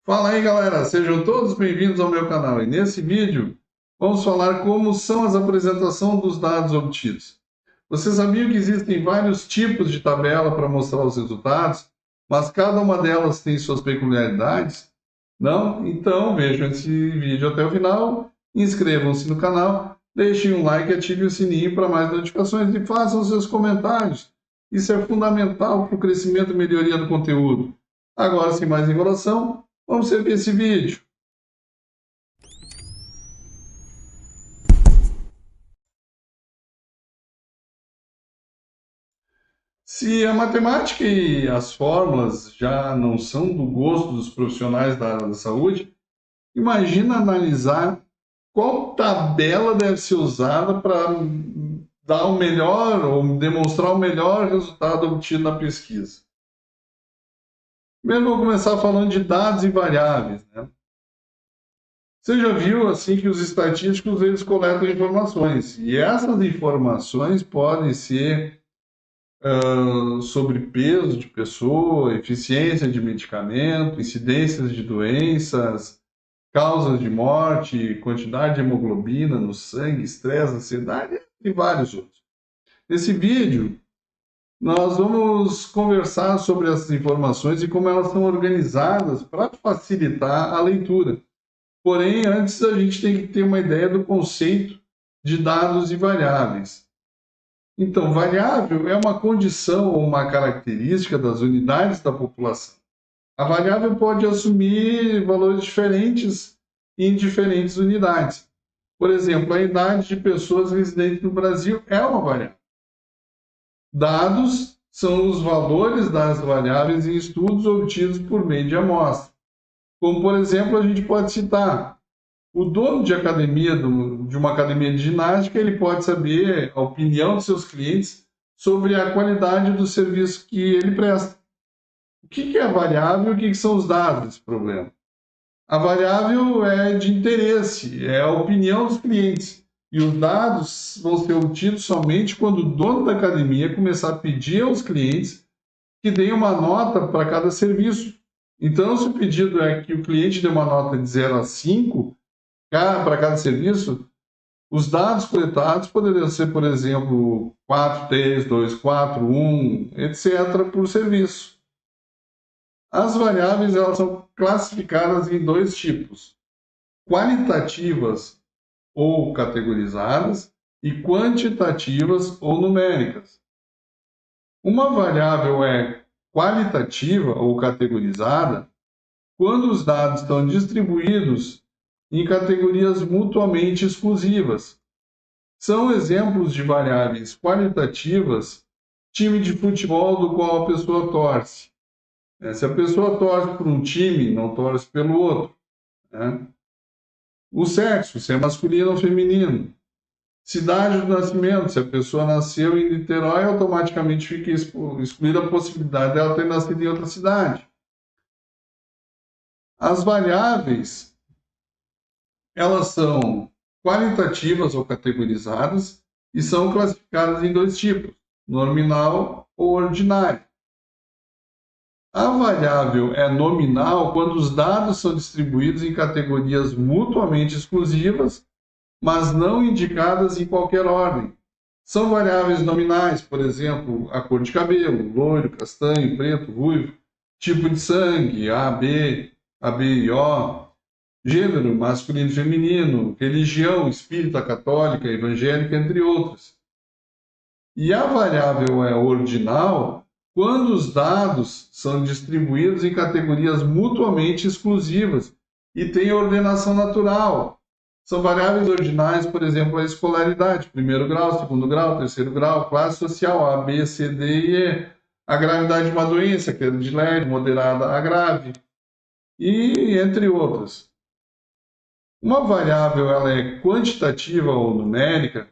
Fala aí, galera, sejam todos bem-vindos ao meu canal. E nesse vídeo vamos falar como são as apresentações dos dados obtidos. Você sabia que existem vários tipos de tabela para mostrar os resultados, mas cada uma delas tem suas peculiaridades? Não? Então vejam esse vídeo até o final, inscrevam-se no canal, deixem um like e ativem o sininho para mais notificações e façam seus comentários. Isso é fundamental para o crescimento e melhoria do conteúdo. Agora, sem mais enrolação, vamos ver esse vídeo. Se a matemática e as fórmulas já não são do gosto dos profissionais da área da saúde, imagina analisar qual tabela deve ser usada para dar o melhor ou demonstrar o melhor resultado obtido na pesquisa. Primeiro, vou começar falando de dados e variáveis, né? Você já viu assim que os estatísticos eles coletam informações e essas informações podem ser sobre peso de pessoa, eficiência de medicamento, incidências de doenças, causas de morte, quantidade de hemoglobina no sangue, estresse, ansiedade e vários outros. Nesse vídeo, nós vamos conversar sobre essas informações e como elas são organizadas para facilitar a leitura. Porém, antes a gente tem que ter uma ideia do conceito de dados e variáveis. Então, variável é uma condição ou uma característica das unidades da população. A variável pode assumir valores diferentes em diferentes unidades. Por exemplo, a idade de pessoas residentes no Brasil é uma variável. Dados são os valores das variáveis em estudos obtidos por meio de amostra. Como, por exemplo, a gente pode citar o dono de academia, de uma academia de ginástica, ele pode saber a opinião dos seus clientes sobre a qualidade do serviço que ele presta. O que é a variável e o que são os dados desse problema? A variável é de interesse, é a opinião dos clientes. E os dados vão ser obtidos somente quando o dono da academia começar a pedir aos clientes que deem uma nota para cada serviço. Então, se o pedido é que o cliente dê uma nota de 0 a 5, para cada serviço, os dados coletados poderiam ser, por exemplo, 4, 3, 2, 4, 1, etc., por serviço. As variáveis elas são classificadas em dois tipos: qualitativas ou categorizadas e quantitativas ou numéricas. Uma variável é qualitativa ou categorizada quando os dados estão distribuídos em categorias mutuamente exclusivas. São exemplos de variáveis qualitativas time de futebol do qual a pessoa torce. Se a pessoa torce por um time, não torce pelo outro. Né? O sexo, se é masculino ou feminino. Cidade do nascimento, se a pessoa nasceu em Niterói, automaticamente fica excluída a possibilidade dela ter nascido em outra cidade. As variáveis, elas são qualitativas ou categorizadas e são classificadas em dois tipos: nominal ou ordinário. A variável é nominal quando os dados são distribuídos em categorias mutuamente exclusivas, mas não indicadas em qualquer ordem. São variáveis nominais, por exemplo, a cor de cabelo, loiro, castanho, preto, ruivo, tipo de sangue, AB, ABIO, gênero, masculino e feminino, religião, espírita, católica, evangélica, entre outras. E a variável é ordinal quando os dados são distribuídos em categorias mutuamente exclusivas e têm ordenação natural. São variáveis ordinais, por exemplo, a escolaridade, primeiro grau, segundo grau, terceiro grau, classe social, A, B, C, D e E, a gravidade de uma doença, que é de leve, moderada a grave, e entre outras. Uma variável ela é quantitativa ou numérica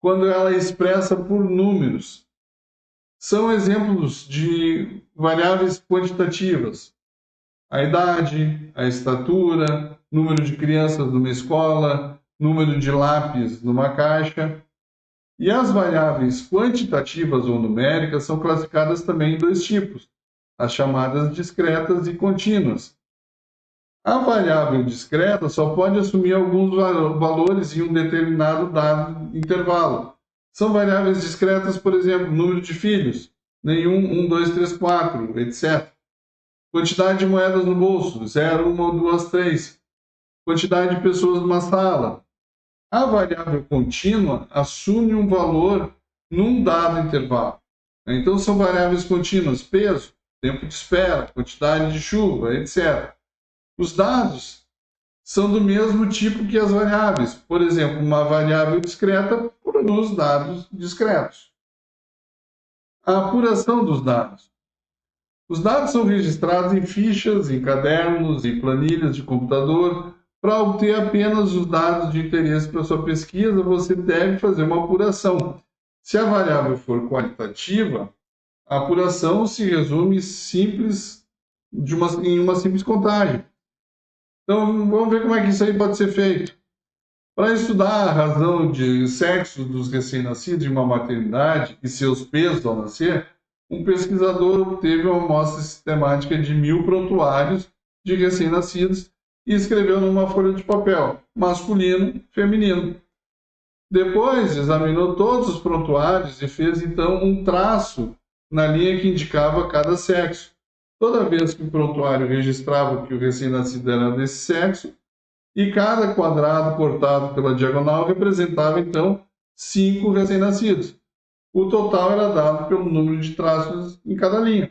quando ela é expressa por números. São exemplos de variáveis quantitativas: a idade, a estatura, número de crianças numa escola, número de lápis numa caixa. E as variáveis quantitativas ou numéricas são classificadas também em dois tipos: as chamadas discretas e contínuas. A variável discreta só pode assumir alguns valores em um determinado dado intervalo. São variáveis discretas, por exemplo, número de filhos, nenhum, 1, 2, 3, 4, etc. Quantidade de moedas no bolso, 0, 1 ou 2, 3. Quantidade de pessoas numa sala. A variável contínua assume um valor num dado intervalo. Então, são variáveis contínuas: peso, tempo de espera, quantidade de chuva, etc. Os dados são do mesmo tipo que as variáveis. Por exemplo, uma variável discreta produz dados discretos. A apuração dos dados. Os dados são registrados em fichas, em cadernos, em planilhas de computador. Para obter apenas os dados de interesse para sua pesquisa, você deve fazer uma apuração. Se a variável for qualitativa, a apuração se resume em uma simples contagem. Então, vamos ver como é que isso aí pode ser feito. Para estudar a razão de sexo dos recém-nascidos em uma maternidade e seus pesos ao nascer, um pesquisador obteve uma amostra sistemática de 1.000 prontuários de recém-nascidos e escreveu numa folha de papel, masculino, feminino. Depois, examinou todos os prontuários e fez então um traço na linha que indicava cada sexo. Toda vez que o prontuário registrava que o recém-nascido era desse sexo, e cada quadrado cortado pela diagonal representava, então, 5 recém-nascidos. O total era dado pelo número de traços em cada linha.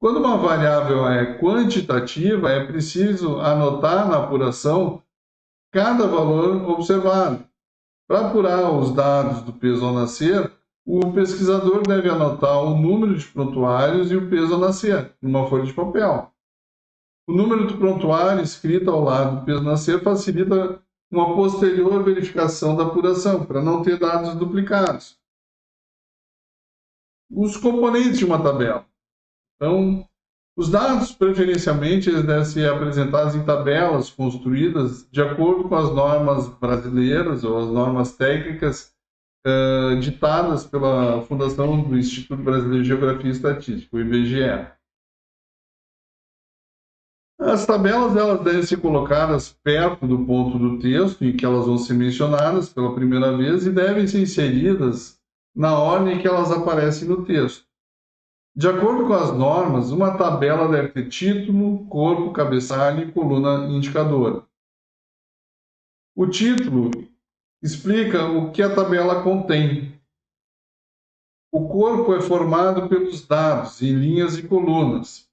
Quando uma variável é quantitativa, é preciso anotar na apuração cada valor observado. Para apurar os dados do peso ao nascer, o pesquisador deve anotar o número de prontuários e o peso ao nascer, numa folha de papel. O número do prontuário escrito ao lado do peso ao nascer facilita uma posterior verificação da apuração, para não ter dados duplicados. Os componentes de uma tabela. Então, os dados, preferencialmente, eles devem ser apresentados em tabelas construídas de acordo com as normas brasileiras ou as normas técnicas ditadas pela Fundação do Instituto Brasileiro de Geografia e Estatística, o IBGE. As tabelas elas devem ser colocadas perto do ponto do texto em que elas vão ser mencionadas pela primeira vez e devem ser inseridas na ordem que elas aparecem no texto. De acordo com as normas, uma tabela deve ter título, corpo, cabeçalho e coluna indicadora. O título explica o que a tabela contém. O corpo é formado pelos dados em linhas e colunas.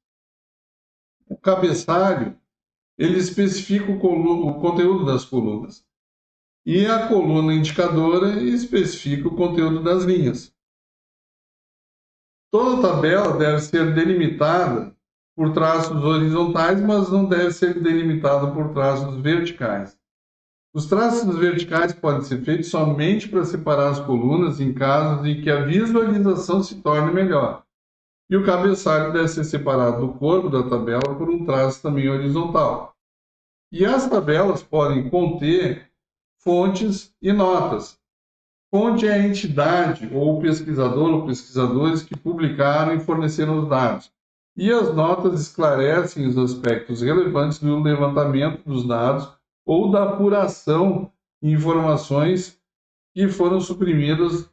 O cabeçalho, ele especifica o conteúdo das colunas. E a coluna indicadora especifica o conteúdo das linhas. Toda tabela deve ser delimitada por traços horizontais, mas não deve ser delimitada por traços verticais. Os traços verticais podem ser feitos somente para separar as colunas em casos em que a visualização se torne melhor. E o cabeçalho deve ser separado do corpo da tabela por um traço também horizontal. E as tabelas podem conter fontes e notas. Fonte é a entidade ou o pesquisador ou pesquisadores que publicaram e forneceram os dados. E as notas esclarecem os aspectos relevantes do levantamento dos dados ou da apuração de informações que foram suprimidas,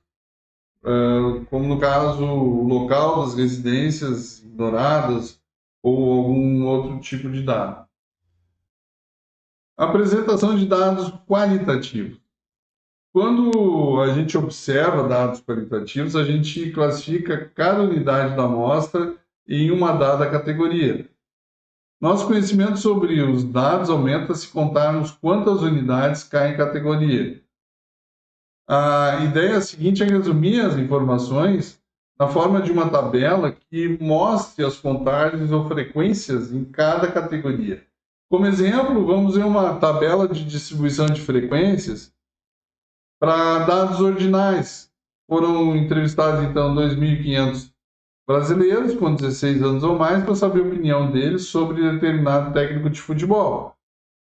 como no caso o local das residências ignoradas ou algum outro tipo de dado. Apresentação de dados qualitativos. Quando a gente observa dados qualitativos, a gente classifica cada unidade da amostra em uma dada categoria. Nosso conhecimento sobre os dados aumenta se contarmos quantas unidades caem em categoria. A ideia seguinte é resumir as informações na forma de uma tabela que mostre as contagens ou frequências em cada categoria. Como exemplo, vamos ver uma tabela de distribuição de frequências para dados ordinais. Foram entrevistados, então, 2.500 brasileiros com 16 anos ou mais para saber a opinião deles sobre determinado técnico de futebol.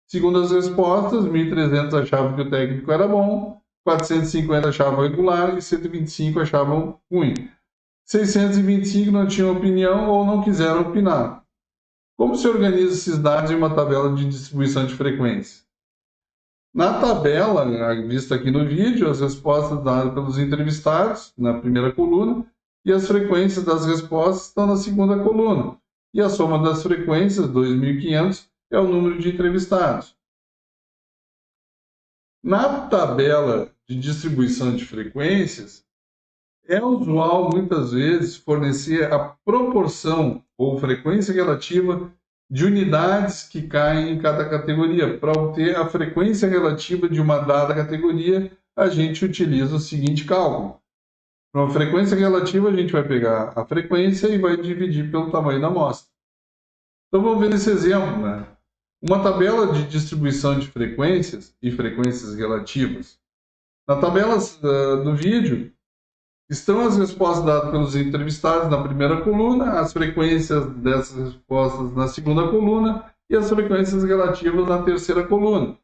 Segundo as respostas, 1.300 achavam que o técnico era bom, 450 achavam regular e 125 achavam ruim. 625 não tinham opinião ou não quiseram opinar. Como se organiza esses dados em uma tabela de distribuição de frequência? Na tabela, vista aqui no vídeo, as respostas dadas pelos entrevistados, na primeira coluna, e as frequências das respostas estão na segunda coluna. E a soma das frequências, 2.500, é o número de entrevistados. Na tabela de distribuição de frequências, é usual, muitas vezes, fornecer a proporção ou frequência relativa de unidades que caem em cada categoria. Para obter a frequência relativa de uma dada categoria, a gente utiliza o seguinte cálculo. Para uma frequência relativa, a gente vai pegar a frequência e vai dividir pelo tamanho da amostra. Então, vamos ver esse exemplo, né? Uma tabela de distribuição de frequências e frequências relativas. Na tabela do vídeo, estão as respostas dadas pelos entrevistados na primeira coluna, as frequências dessas respostas na segunda coluna e as frequências relativas na terceira coluna.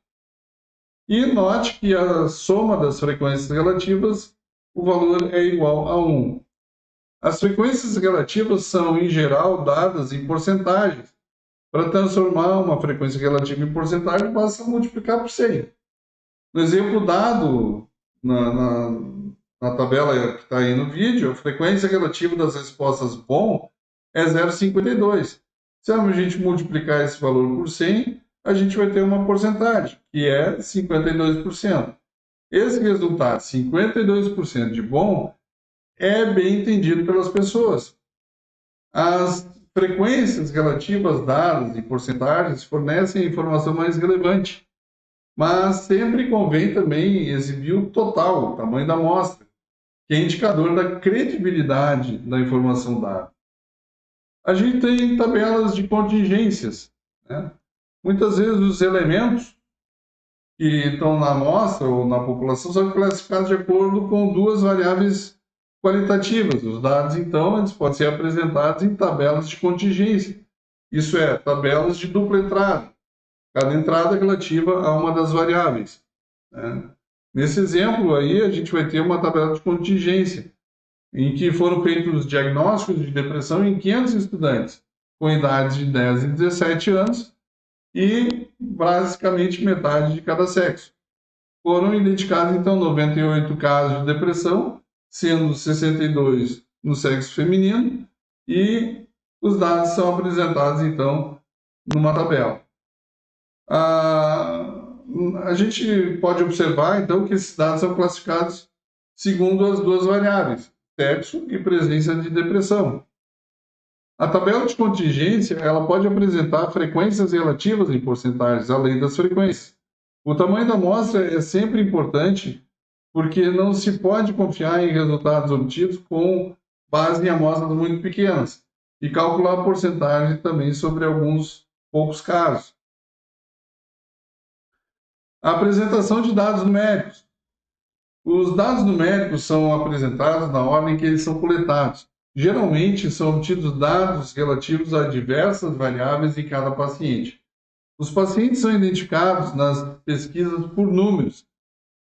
E note que a soma das frequências relativas, o valor é igual a 1. As frequências relativas são, em geral, dadas em porcentagens. Para transformar uma frequência relativa em porcentagem, basta multiplicar por 100. No exemplo dado na tabela que está aí no vídeo, a frequência relativa das respostas bom é 0,52. Se a gente multiplicar esse valor por 100, a gente vai ter uma porcentagem, que é 52%. Esse resultado, 52% de bom, é bem entendido pelas pessoas. As frequências relativas dadas em porcentagens fornecem a informação mais relevante, mas sempre convém também exibir o total, o tamanho da amostra, que é indicador da credibilidade da informação dada. A gente tem tabelas de contingências, né? Muitas vezes os elementos que estão na amostra ou na população são classificados de acordo com duas variáveis qualitativas. Os dados, então, eles podem ser apresentados em tabelas de contingência. Isso é, tabelas de dupla entrada. Cada entrada é relativa a uma das variáveis, né? Nesse exemplo aí, a gente vai ter uma tabela de contingência, em que foram feitos diagnósticos de depressão em 500 estudantes, com idades de 10 e 17 anos, e basicamente metade de cada sexo. Foram identificados, então, 98 casos de depressão, sendo 62 no sexo feminino, e os dados são apresentados, então, numa tabela. A gente pode observar, então, que esses dados são classificados segundo as duas variáveis, sexo e presença de depressão. A tabela de contingência, ela pode apresentar frequências relativas em porcentagens, além das frequências. O tamanho da amostra é sempre importante, porque não se pode confiar em resultados obtidos com base em amostras muito pequenas, e calcular a porcentagem também sobre alguns poucos casos. A apresentação de dados numéricos. Os dados numéricos são apresentados na ordem que eles são coletados. Geralmente, são obtidos dados relativos a diversas variáveis em cada paciente. Os pacientes são identificados nas pesquisas por números.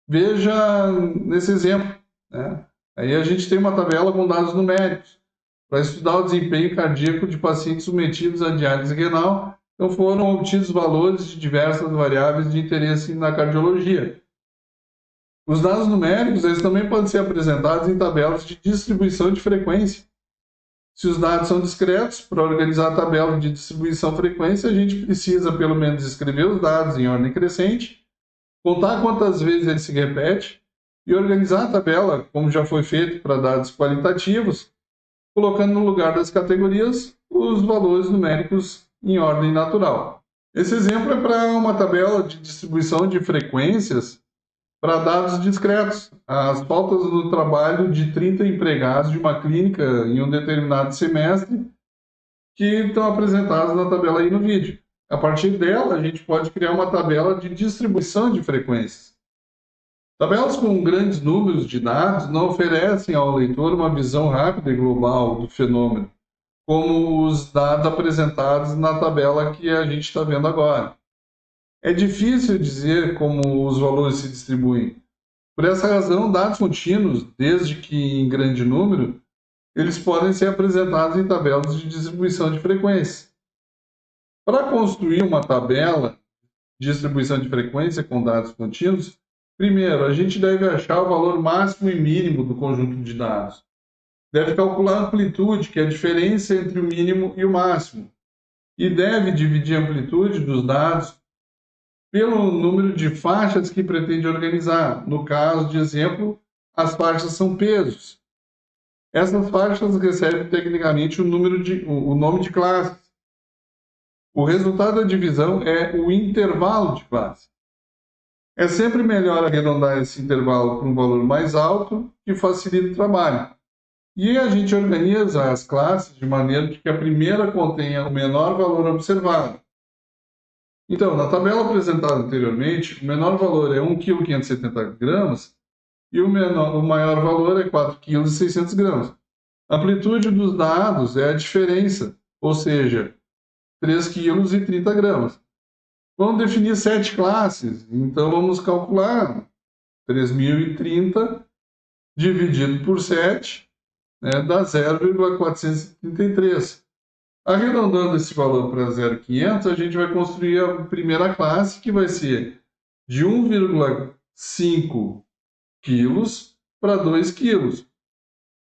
Veja nesse exemplo, né? Aí a gente tem uma tabela com dados numéricos para estudar o desempenho cardíaco de pacientes submetidos à diálise renal. Então foram obtidos valores de diversas variáveis de interesse na cardiologia. Os dados numéricos, eles também podem ser apresentados em tabelas de distribuição de frequência. Se os dados são discretos, para organizar a tabela de distribuição frequência, a gente precisa pelo menos escrever os dados em ordem crescente, contar quantas vezes ele se repete e organizar a tabela, como já foi feito para dados qualitativos, colocando no lugar das categorias os valores numéricos em ordem natural. Esse exemplo é para uma tabela de distribuição de frequências para dados discretos. As faltas no trabalho de 30 empregados de uma clínica em um determinado semestre que estão apresentadas na tabela aí no vídeo. A partir dela, a gente pode criar uma tabela de distribuição de frequências. Tabelas com grandes números de dados não oferecem ao leitor uma visão rápida e global do fenômeno, como os dados apresentados na tabela que a gente está vendo agora. É difícil dizer como os valores se distribuem. Por essa razão, dados contínuos, desde que em grande número, eles podem ser apresentados em tabelas de distribuição de frequência. Para construir uma tabela de distribuição de frequência com dados contínuos, primeiro, a gente deve achar o valor máximo e mínimo do conjunto de dados. Deve calcular a amplitude, que é a diferença entre o mínimo e o máximo. E deve dividir a amplitude dos dados pelo número de faixas que pretende organizar. No caso de exemplo, as faixas são pesos. Essas faixas recebem tecnicamente o nome de classe. O resultado da divisão é o intervalo de classe. É sempre melhor arredondar esse intervalo para um valor mais alto, que facilita o trabalho. E a gente organiza as classes de maneira que a primeira contenha o menor valor observado. Então, na tabela apresentada anteriormente, o menor valor é 1,570 kg e o maior valor é 4,600 kg. A amplitude dos dados é a diferença, ou seja, 3,30 kg. Vamos definir 7 classes, então vamos calcular 3.030 dividido por 7, dá 0,433. Arredondando esse valor para 0,500, a gente vai construir a primeira classe, que vai ser de 1,5 quilos para 2 quilos.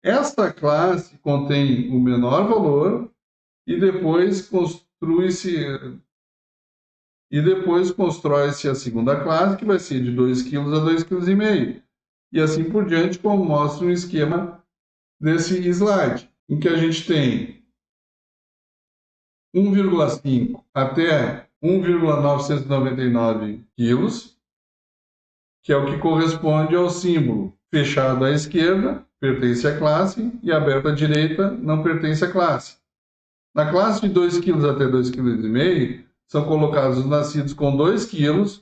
Esta classe contém o menor valor e depois constrói-se a segunda classe, que vai ser de 2 kg a 2,5 kg. E assim por diante, como mostra o esquema desse slide, em que a gente tem 1,5 até 1,999 quilos, que é o que corresponde ao símbolo fechado à esquerda, pertence à classe, e aberto à direita, não pertence à classe. Na classe de 2 kg até 2,5 kg, são colocados os nascidos com 2 kg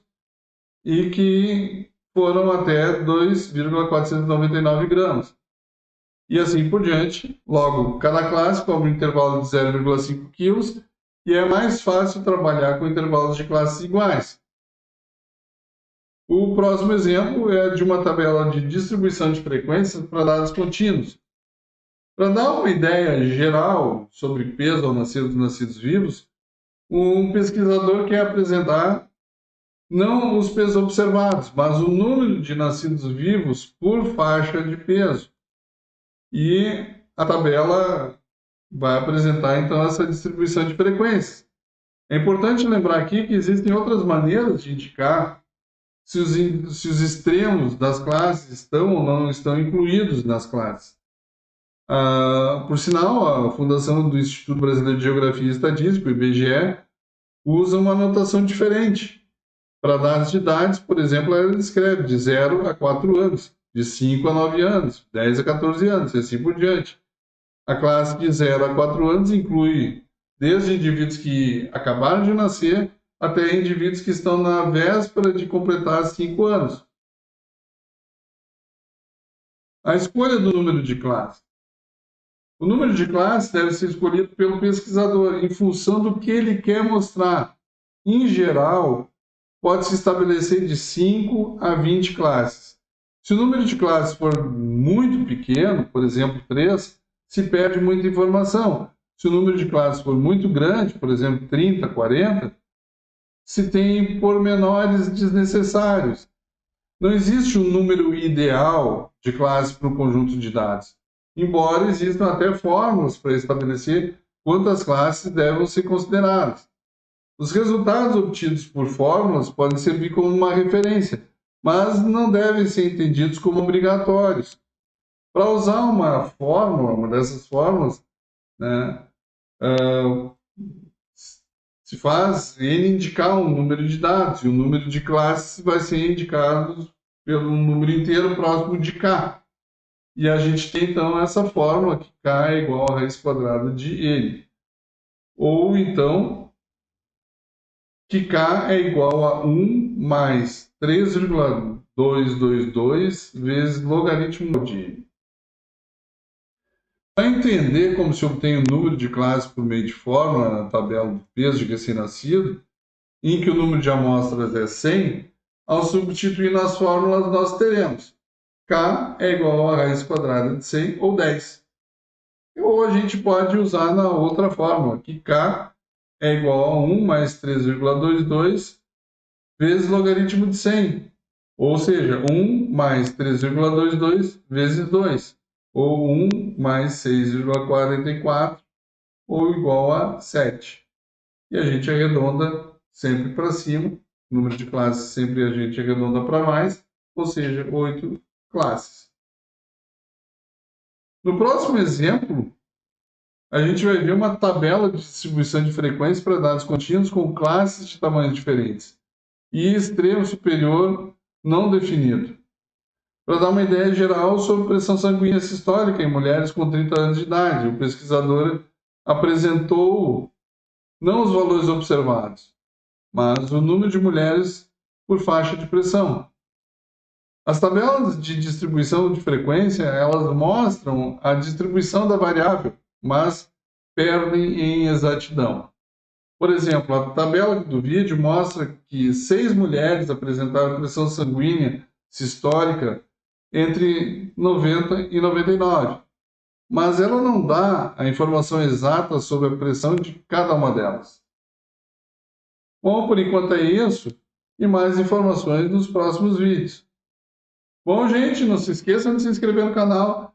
e que foram até 2,499 gramas. E assim por diante. Logo, cada classe cobra um intervalo de 0,5 kg e é mais fácil trabalhar com intervalos de classes iguais. O próximo exemplo é de uma tabela de distribuição de frequências para dados contínuos. Para dar uma ideia geral sobre peso ao nascer dos nascidos vivos, um pesquisador quer apresentar não os pesos observados, mas o número de nascidos vivos por faixa de peso. E a tabela vai apresentar, então, essa distribuição de frequências. É importante lembrar aqui que existem outras maneiras de indicar se os extremos das classes estão ou não estão incluídos nas classes. Por sinal, a Fundação do Instituto Brasileiro de Geografia e Estatística, o IBGE, usa uma notação diferente. Para dados de idades, por exemplo, ela escreve de 0 a 4 anos, de 5 a 9 anos, 10 a 14 anos, e assim por diante. A classe de 0 a 4 anos inclui desde indivíduos que acabaram de nascer até indivíduos que estão na véspera de completar 5 anos. A escolha do número de classe. O número de classe deve ser escolhido pelo pesquisador em função do que ele quer mostrar. Em geral, pode-se estabelecer de 5 a 20 classes. Se o número de classes for muito pequeno, por exemplo, 3, se perde muita informação. Se o número de classes for muito grande, por exemplo, 30, 40, se tem pormenores desnecessários. Não existe um número ideal de classes para um conjunto de dados, embora existam até fórmulas para estabelecer quantas classes devem ser consideradas. Os resultados obtidos por fórmulas podem servir como uma referência, mas não devem ser entendidos como obrigatórios. Para usar uma fórmula, uma dessas fórmulas, se faz ele indicar um número de dados, e o número de classes vai ser indicado pelo número inteiro próximo de k. E a gente tem então essa fórmula que k é igual a raiz quadrada de n. Ou então, que k é igual a 1 mais 3,222 vezes logaritmo de n. Para entender como se obtém o número de classes por meio de fórmula na tabela do peso de recém-nascido, em que o número de amostras é 100, ao substituir nas fórmulas nós teremos k é igual a raiz quadrada de 100 ou 10. Ou a gente pode usar na outra fórmula, que k é igual a 1 mais 3,22 vezes logaritmo de 100. Ou seja, 1 mais 3,22 vezes 2. Ou 1 mais 6,44, ou igual a 7. E a gente arredonda sempre para cima. Número de classes sempre a gente arredonda para mais, ou seja, 8 classes. No próximo exemplo, a gente vai ver uma tabela de distribuição de frequência para dados contínuos com classes de tamanhos diferentes e extremo superior não definido. Para dar uma ideia geral sobre pressão sanguínea sistólica em mulheres com 30 anos de idade, o pesquisador apresentou não os valores observados, mas o número de mulheres por faixa de pressão. As tabelas de distribuição de frequência, elas mostram a distribuição da variável, mas perdem em exatidão. Por exemplo, a tabela do vídeo mostra que 6 mulheres apresentaram pressão sanguínea sistólica entre 90 e 99, mas ela não dá a informação exata sobre a pressão de cada uma delas. Bom, por enquanto é isso, e mais informações nos próximos vídeos. Bom, gente, não se esqueçam de se inscrever no canal,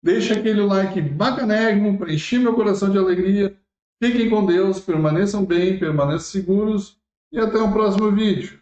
deixa aquele like bacanérrimo para encher meu coração de alegria. Fiquem com Deus, permaneçam bem, permaneçam seguros e até o próximo vídeo.